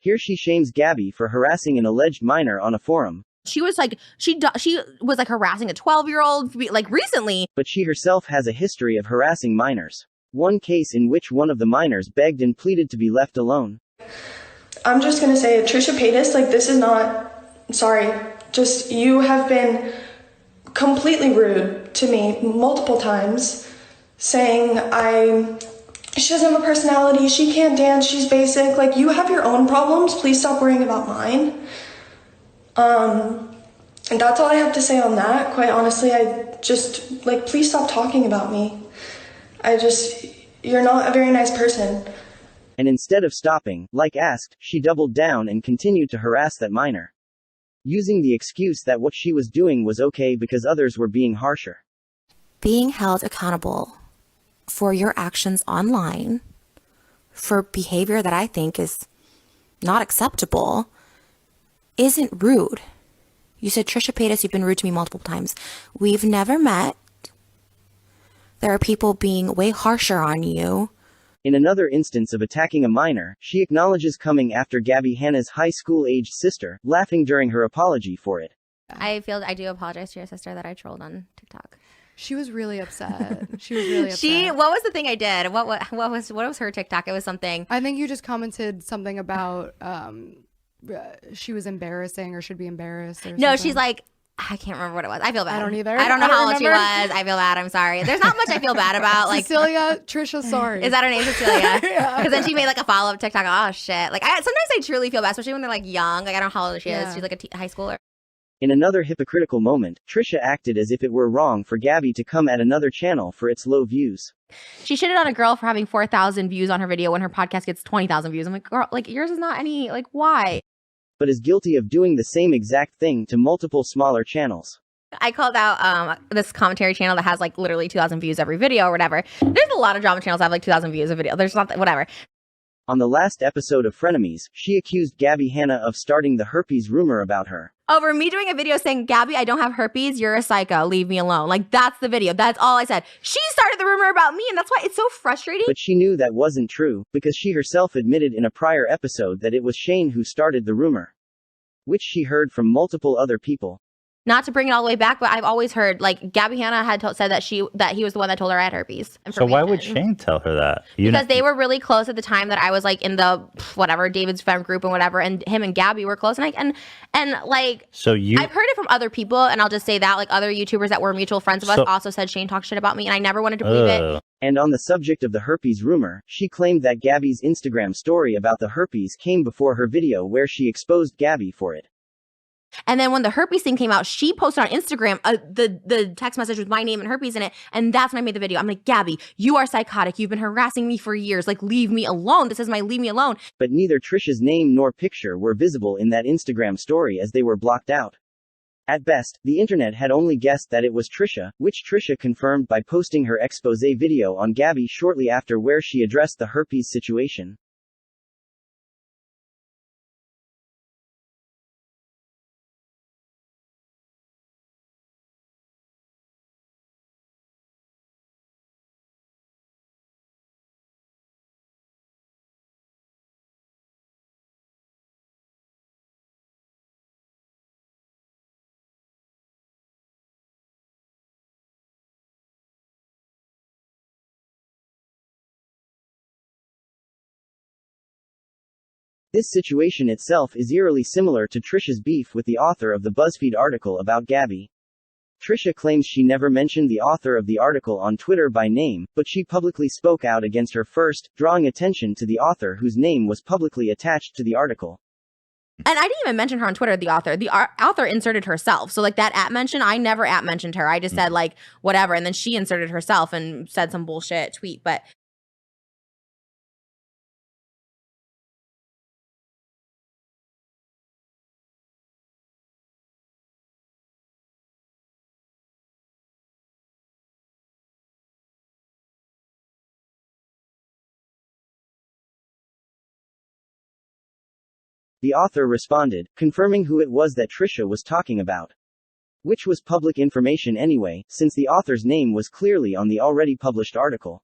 Here she shames Gabbie for harassing an alleged minor on a forum. She was like, she was like harassing a 12-year-old like recently. But she herself has a history of harassing minors. One case in which one of the minors begged and pleaded to be left alone. I'm just going to say, Trisha Paytas, like, this is not, sorry, just, you have been completely rude to me multiple times, saying she doesn't have a personality, she can't dance, she's basic, like, you have your own problems, please stop worrying about mine. And that's all I have to say on that. Quite honestly, I just, like, please stop talking about me. You're not a very nice person. And instead of stopping, like asked, she doubled down and continued to harass that minor, using the excuse that what she was doing was okay because others were being harsher. Being held accountable for your actions online, for behavior that I think is not acceptable, isn't rude. You said, Trisha Paytas, you've been rude to me multiple times. We've never met. There are people being way harsher on you. In another instance of attacking a minor, she acknowledges coming after Gabbie Hanna's high school-aged sister, laughing during her apology for it. I do apologize to your sister that I trolled on TikTok. She was really upset. She was really upset. What was the thing I did? What was her TikTok? It was something. I think you just commented something about she was embarrassing or should be embarrassed. Or no, something. She's like, I can't remember what it was. I feel bad. I don't either. I don't know how old she was. I feel bad. I'm sorry. There's not much I feel bad about. Like Cecilia, Trisha, sorry. Is that her name, Cecilia? Yeah. Because then she made like a follow-up TikTok. Oh shit! Like sometimes I truly feel bad, especially when they're like young. Like I don't know how old she is. She's like a high schooler. In another hypocritical moment, Trisha acted as if it were wrong for Gabbie to come at another channel for its low views. She shitted on a girl for having 4,000 views on her video when her podcast gets 20,000 views. I'm like, girl, like yours is not any. Like why? But is guilty of doing the same exact thing to multiple smaller channels. I called out this commentary channel that has like literally 2,000 views every video or whatever. There's a lot of drama channels that have like 2,000 views a video. There's not whatever. On the last episode of Frenemies, she accused Gabbie Hanna of starting the herpes rumor about her. Over me doing a video saying, Gabbie, I don't have herpes, you're a psycho, leave me alone. Like, that's the video. That's all I said. She started the rumor about me, and that's why it's so frustrating. But she knew that wasn't true, because she herself admitted in a prior episode that it was Shane who started the rumor, which she heard from multiple other people. Not to bring it all the way back, but I've always heard, like, Gabbie Hanna had said that he was the one that told her I had herpes. So why would Shane tell her that? Because they were really close at the time that I was, like, in the, whatever, David's friend group and whatever, and him and Gabbie were close, and like, so I've heard it from other people, and I'll just say that, like, other YouTubers that were mutual friends of us also said Shane talked shit about me, and I never wanted to believe it. And on the subject of the herpes rumor, she claimed that Gabbie's Instagram story about the herpes came before her video where she exposed Gabbie for it. And then when the herpes thing came out, she posted on Instagram the text message with my name and herpes in it. And that's when I made the video. I'm like, Gabbie, you are psychotic. You've been harassing me for years. Like, leave me alone. This is my leave me alone. But neither Trisha's name nor picture were visible in that Instagram story as they were blocked out. At best, the internet had only guessed that it was Trisha, which Trisha confirmed by posting her expose video on Gabbie shortly after where she addressed the herpes situation. This situation itself is eerily similar to Trisha's beef with the author of the BuzzFeed article about Gabbie. Trisha claims she never mentioned the author of the article on Twitter by name, but she publicly spoke out against her first, drawing attention to the author whose name was publicly attached to the article. And I didn't even mention her on Twitter, the author. The author inserted herself. So, like, that at mention, I never at mentioned her. I just said, like, whatever. And then she inserted herself and said some bullshit tweet. But the author responded, confirming who it was that Trisha was talking about. Which was public information anyway, since the author's name was clearly on the already published article.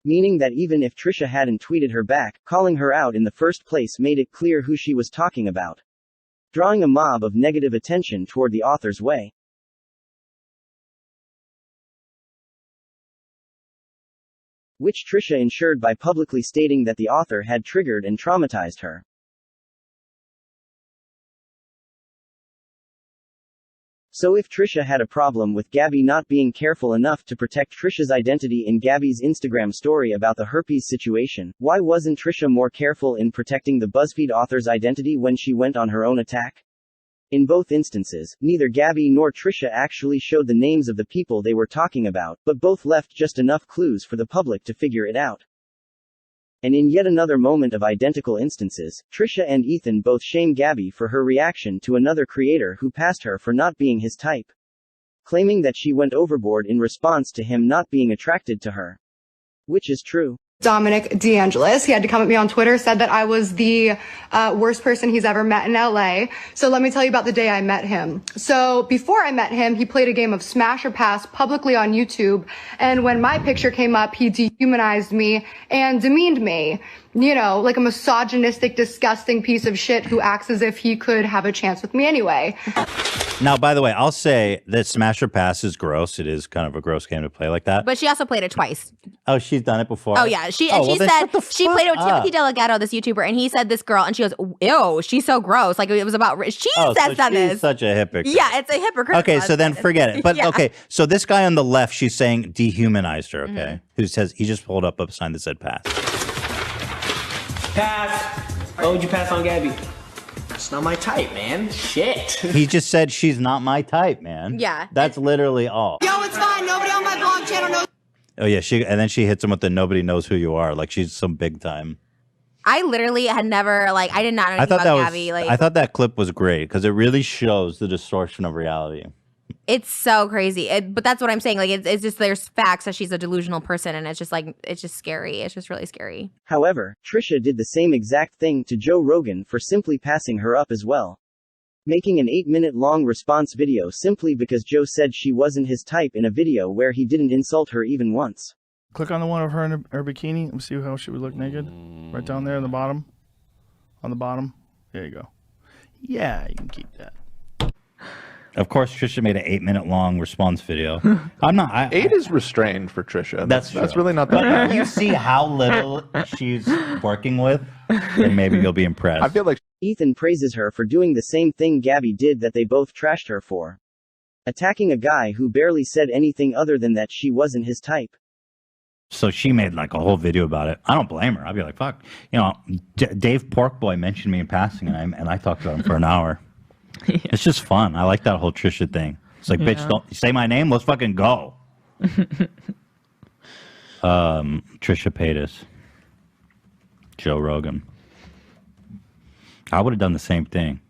Meaning that even if Trisha hadn't tweeted her back, calling her out in the first place made it clear who she was talking about, drawing a mob of negative attention toward the author's way. Which Trisha ensured by publicly stating that the author had triggered and traumatized her. So if Trisha had a problem with Gabbie not being careful enough to protect Trisha's identity in Gabbie's Instagram story about the herpes situation, why wasn't Trisha more careful in protecting the BuzzFeed author's identity when she went on her own attack? In both instances, neither Gabbie nor Trisha actually showed the names of the people they were talking about, but both left just enough clues for the public to figure it out. And in yet another moment of identical instances, Trisha and Ethan both shame Gabbie for her reaction to another creator who passed her for not being his type, claiming that she went overboard in response to him not being attracted to her. Which is true. Dominic DeAngelis. He had to come at me on Twitter, said that I was the worst person he's ever met in LA. So let me tell you about the day I met him. So before I met him, he played a game of Smash or Pass publicly on YouTube. And when my picture came up, he dehumanized me and demeaned me. You know, like a misogynistic, disgusting piece of shit who acts as if he could have a chance with me anyway. Now, by the way, I'll say that Smash or Pass is gross. It is kind of a gross game to play like that. But she also played it twice. Oh, she's done it before? Oh, yeah. She said she played it with Timothy Delgado, this YouTuber, and he said this girl, and she goes, ew, she's so gross. Like, it was about, she says that she's such a hypocrite. Yeah, it's a hypocrite. Okay, so then forget it. But yeah. okay, so this guy on the left, she's saying dehumanized her, okay? Who says, he just pulled up a sign that said pass. Pass. Why would you pass on Gabbie? It's not my type, man. Shit. He just said she's not my type, man. Yeah. That's literally all. Yo, it's fine. Nobody on my blog channel knows. Oh yeah, and then she hits him with the nobody knows who you are, like she's some big time. I literally had never, like, I did not know anything about Gabbie. Like, I thought that clip was great because it really shows the distortion of reality. it's so crazy. But that's what I'm saying. Like, it's just there's facts that she's a delusional person, and it's just like, it's just scary. It's just really scary. However, Trisha did the same exact thing to Joe Rogan for simply passing her up as well, making an 8-minute-long response video simply because Joe said she wasn't his type in a video where he didn't insult her even once. Click on the one of her in her bikini and see how she would look naked. Right down there in the bottom. On the bottom. There you go. Yeah, you can keep that. Of course, Trisha made an 8-minute-long response video. I'm not. 8 is restrained for Trisha. That's really not that bad. You see how little she's working with, and maybe you'll be impressed. I feel like Ethan praises her for doing the same thing Gabbie did that they both trashed her for, attacking a guy who barely said anything other than that she wasn't his type. So she made like a whole video about it. I don't blame her. I'd be like, fuck. You know, Dave Porkboy mentioned me in passing, and I talked about him for an hour. Yeah. It's just fun. I like that whole Trisha thing. It's like, bitch, don't say my name. Let's fucking go. Trisha Paytas. Joe Rogan. I would have done the same thing.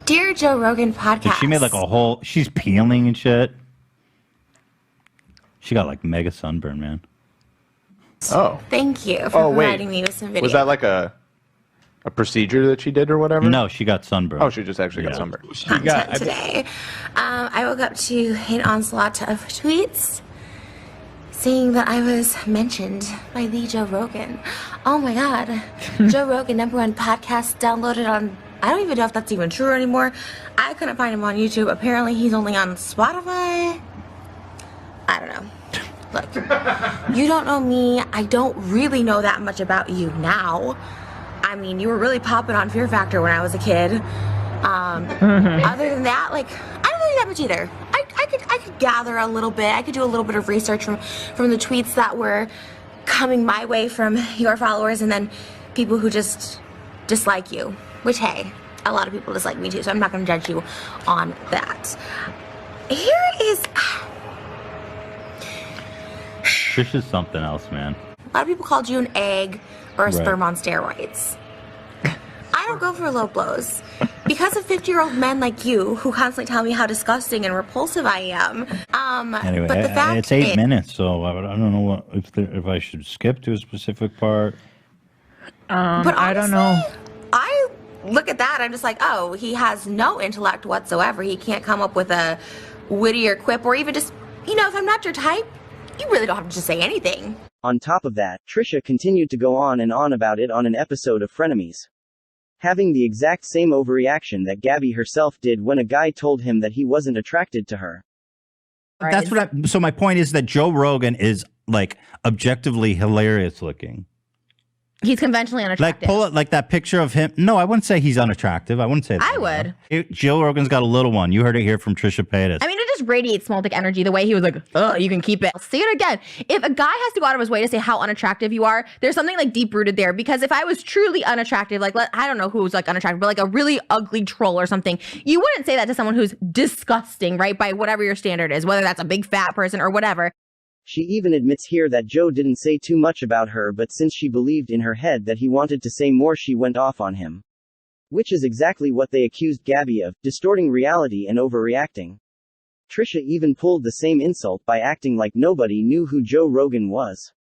Dear Joe Rogan podcast. She made like a whole, she's peeling and shit. She got like mega sunburn, man. Oh. Thank you for providing me with some video. Was that like a procedure that she did or whatever? No, she got sunburn. Oh, she just actually got sunburn. Today. I woke up to an onslaught of tweets saying that I was mentioned by the Joe Rogan. Oh my God. Joe Rogan, #1 podcast downloaded on, I don't even know if that's even true anymore. I couldn't find him on YouTube. Apparently he's only on Spotify. I don't know. Look, you don't know me. I don't really know that much about you now. I mean, you were really popping on Fear Factor when I was a kid. Other than that, like, I don't know that much either. I could gather a little bit. I could do a little bit of research from the tweets that were coming my way from your followers, and then people who just dislike you. Which, hey, a lot of people dislike me too, so I'm not going to judge you on that. Here is... Trisha's something else, man. A lot of people called you an egg or a sperm on steroids. I don't go for low blows. Because of 50-year-old men like you who constantly tell me how disgusting and repulsive I am. Anyway, but the fact it's 8 minutes, so I don't know if I should skip to a specific part. But honestly, I don't know. I look at that, I'm just like, oh, he has no intellect whatsoever. He can't come up with a wittier quip or even just, you know, if I'm not your type, you really don't have to just say anything. On top of that, Trisha continued to go on and on about it on an episode of Frenemies, having the exact same overreaction that Gabbie herself did when a guy told him that he wasn't attracted to her. That's what so my point is that Joe Rogan is like objectively hilarious looking. He's conventionally unattractive. Like pull it like that picture of him. No, I wouldn't say he's unattractive. I wouldn't say that. I would. Joe Rogan's got a little one. You heard it here from Trisha Paytas. I mean, it just radiates small dick energy the way he was like, oh, you can keep it. I'll say it again. If a guy has to go out of his way to say how unattractive you are, there's something like deep rooted there. Because if I was truly unattractive, like I don't know who was like unattractive, but like a really ugly troll or something, you wouldn't say that to someone who's disgusting, right? By whatever your standard is, whether that's a big fat person or whatever. She even admits here that Joe didn't say too much about her, but since she believed in her head that he wanted to say more, she went off on him. Which is exactly what they accused Gabbie of, distorting reality and overreacting. Trisha even pulled the same insult by acting like nobody knew who Joe Rogan was.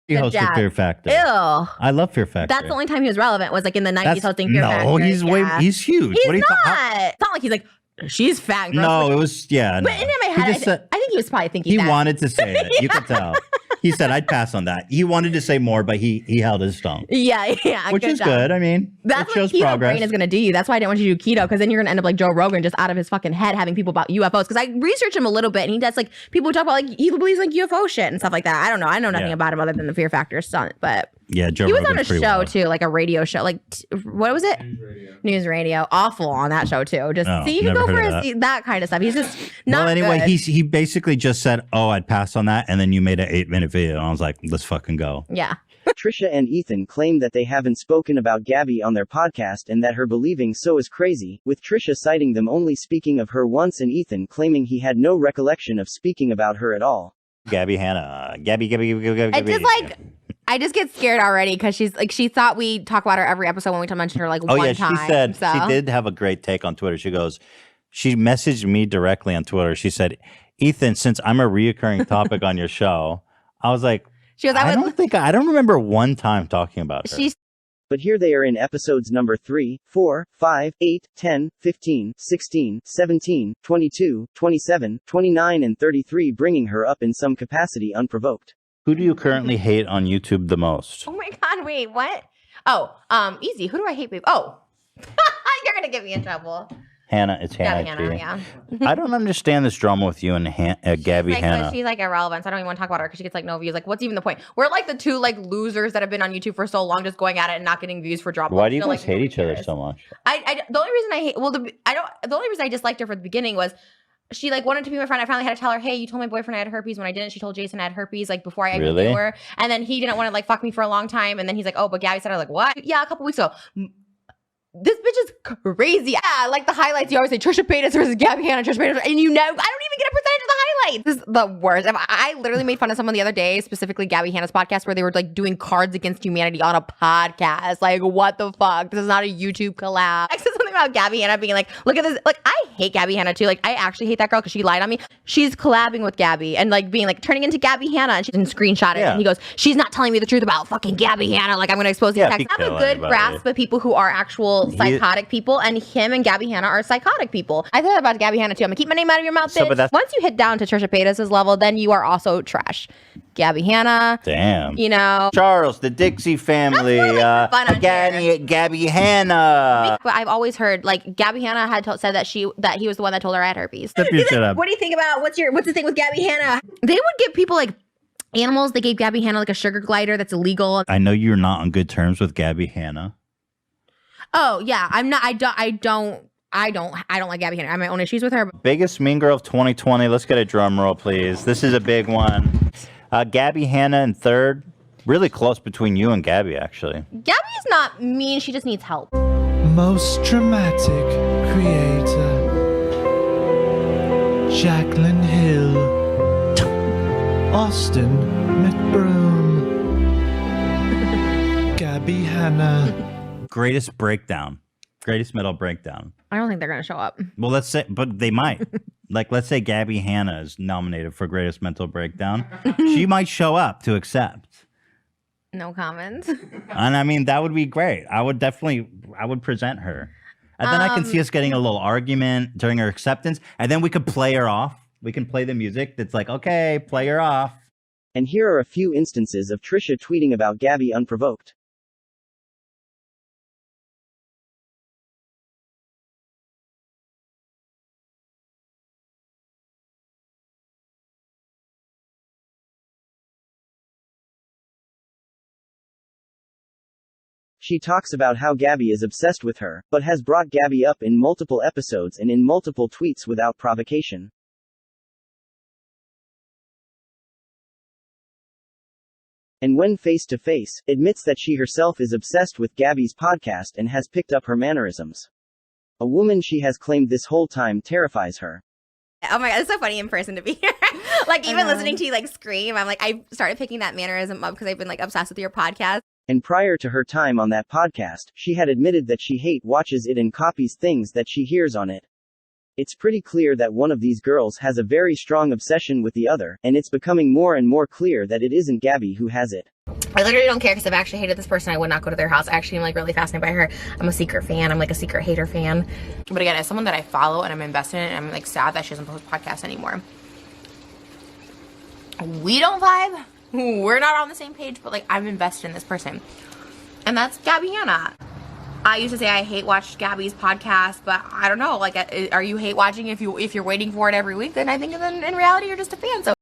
He hosted Fear Factor. Ew. I love Fear Factor. That's the only time he was relevant, was like in the 90s hosting Fear Factor. No, he's he's huge. He's what are you not. It's not like he's like, she's fat. No, it was, But in my head, I think he was probably thinking he that. wanted to say it. You could tell. He said, I'd pass on that. He wanted to say more, but he held his tongue. Yeah. Which is good. I mean, that's it shows what keto progress. brain is going to do you. That's why I didn't want you to do keto, because then you're going to end up like Joe Rogan, just out of his fucking head, having people about UFOs. Because I researched him a little bit, and he does like, people talk about like, he believes like UFO shit and stuff like that. I don't know. I know nothing about him other than the Fear Factor stunt, but yeah, Joe he was Rogan's on a show wild. too, like a radio show. Like, what was it? News radio. Awful on that show too. Just see, you can go for that kind of stuff. He's just not Well, anyway, good. he basically just said, oh, I'd pass on that. And then you made an 8-minute video. And I was like, let's fucking go. Yeah. Trisha and Ethan claim that they haven't spoken about Gabbie on their podcast and that her believing so is crazy, with Trisha citing them only speaking of her once and Ethan claiming he had no recollection of speaking about her at all. Gabbie Hanna. Gabbie. I just like, I just get scared already because she's like, she thought we talk about her every episode when we mention her like one time. She said, so. she did have a great take on Twitter. She goes, she messaged me directly on Twitter. She said, Ethan, since I'm a reoccurring topic on your show, I was like, she goes, I don't remember one time talking about her. But here they are in episodes number 3, 4, 5, 8, 10, 15, 16, 17, 22, 27, 29 and 33, bringing her up in some capacity unprovoked. Who do you currently hate on YouTube the most? Oh my God, wait, what? Oh, easy. Who do I hate, babe? Oh, you're going to get me in trouble. Hannah, it's Hannah. Hannah, yeah. I don't understand this drama with you and Gabbie Hanna. She's like irrelevant. So I don't even want to talk about her because she gets like no views. Like, what's even the point? We're like the two like losers that have been on YouTube for so long, just going at it and not getting views for drop. Why do you guys hate each other so much? The only reason I hate, the only reason I disliked her from the beginning was she like wanted to be my friend. I finally had to tell her, hey, you told my boyfriend I had herpes. When I didn't, she told Jason I had herpes like before I even knew her. And then he didn't want to like fuck me for a long time. And then he's like, oh, but Gabbie said, I was like, what? Yeah, a couple weeks ago. This bitch is crazy. Yeah, like the highlights, you always say Trisha Paytas versus Gabbie Hanna, Trisha Paytas, and you know, I don't even get a percentage of the highlights. This is the worst. I literally made fun of someone the other day, specifically Gabbie Hanna's podcast, where they were like doing Cards Against Humanity on a podcast. Like, what the fuck? This is not a YouTube collab. I said something about Gabbie Hanna being like, look at this. Like, I hate Gabbie Hanna too. Like, I actually hate that girl because she lied on me. She's collabing with Gabbie and like being like turning into Gabbie Hanna, and she didn't screenshot it. And he goes, she's not telling me the truth about fucking Gabbie Hanna. Like, I'm going to expose these texts. I have a good grasp of people who are actual psychotic people, and him and Gabbie Hanna are psychotic people. I thought about Gabbie Hanna too. I'm gonna keep my name out of your mouth, bitch. Once you hit down to Trisha Paytas' level, then you are also trash. Gabbie Hanna. Damn. You know. Charles, the Dixie family. Gabbie Hanna. But I've always heard like Gabbie Hanna had said that he was the one that told her I had herpes. Step your shit up. What do you think about what's the thing with Gabbie Hanna? They would give people like animals. They gave Gabbie Hanna like a sugar glider that's illegal. I know you're not on good terms with Gabbie Hanna. Oh yeah, I'm not. I don't like Gabbie Hanna. I have my own issues with her. Biggest mean girl of 2020. Let's get a drum roll, please. This is a big one. Gabbie Hanna in third. Really close between you and Gabbie, actually. Gabbie's not mean. She just needs help. Most dramatic creator, Jaclyn Hill, Austin McBroom, Gabbie Hanna. Greatest breakdown. Greatest metal breakdown. I don't think they're going to show up. Well, let's say, but they might. Like, let's say Gabbie Hanna is nominated for greatest mental breakdown. She might show up to accept. No comments. And I mean, that would be great. I would present her. And then I can see us getting a little argument during her acceptance. And then we could play her off. We can play the music that's like, okay, play her off. And here are a few instances of Trisha tweeting about Gabbie unprovoked. She talks about how Gabbie is obsessed with her, but has brought Gabbie up in multiple episodes and in multiple tweets without provocation. And when face to face, admits that she herself is obsessed with Gabbie's podcast and has picked up her mannerisms. A woman she has claimed this whole time terrifies her. Oh my god, it's so funny in person to be here. Like even listening to you like scream, I'm like, I started picking that mannerism up because I've been like obsessed with your podcast. And prior to her time on that podcast, she had admitted that she watches it and copies things that she hears on it. It's pretty clear that one of these girls has a very strong obsession with the other, and it's becoming more and more clear that it isn't Gabbie who has it. I literally don't care because I've actually hated this person. I would not go to their house. I actually am like really fascinated by her. I'm a secret fan. I'm like a secret hater fan. But again, as someone that I follow and I'm invested in, I'm like sad that she doesn't post podcasts anymore. We don't vibe. We're not on the same page, but like I'm invested in this person. And that's Gabbie Hanna. I used to say I hate watch Gabbie's podcast, but I don't know. Like, are you hate watching if you're waiting for it every week? Then I think in reality you're just a fan. So